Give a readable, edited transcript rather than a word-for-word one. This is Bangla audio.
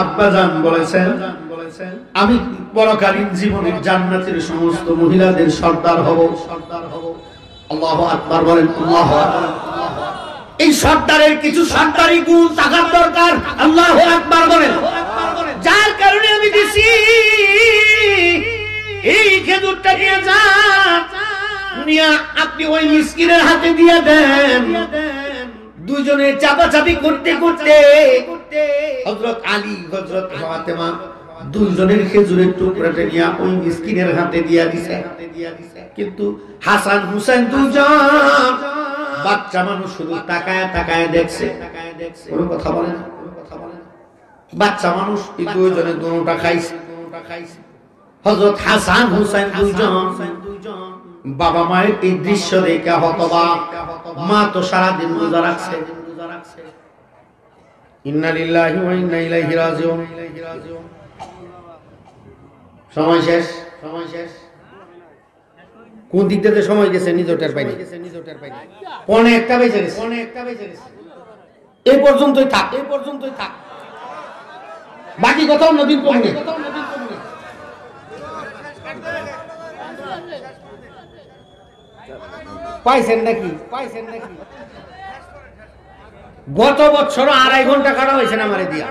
আব্বাজান বলেছেন, আমি পরকালীন জীবনের জান্নাতের সমস্ত মহিলাদের সর্দার হব। আল্লাহু আকবার বলেন, আল্লাহু আকবার। এই সর্দারের কিছু সর্দারি গুণ থাকার দরকার। আল্লাহু আকবার বলেন। যার কারণে আমি দিছি এই খেজুরটা নিয়ে যান, আপনি ওই মিসকিনের হাতে দিয়ে দেন। দুইজনে চাপাচাপি করতে করতে হযরত আলী, হযরত ফাতেমা দুইজনের খেজুরের টুকরাটা নিয়ে ওই মিসকিনের হাতে দিয়ে দিছে। কিন্তু হাসান হুসেন দুজন বাচ্চা মানুষ শুধু তাকায় তাকায় দেখছে, কোনো কথা বলে না। বাচ্চা মানুষ এই দুইজনে দুটোটা খাইছে। হযরত হাসান হুসেন দুইজন বাবা মায়ের এই দৃশ্য দেখে হতবাক। মা তো সারাদিন রোজা রাখছে। ইন্না লিল্লাহি ওয়া ইন্না ইলাইহি রাজিউন। সময় শেষ, সময় শেষ। কোন দিক থেকে সময় গেছে নিজটার পাইনি। পনে একটা বেজে গেছে, পনে একটা বেজে গেছে। এই পর্যন্তই থাক, এই পর্যন্তই থাক। বাকি কথা অন্যদিন কমবে। পাইছেন নাকি? পাইছেন নাকি? গত বছর 2.5 ঘন্টা কাটা হয়েছে না আমারে দিয়া।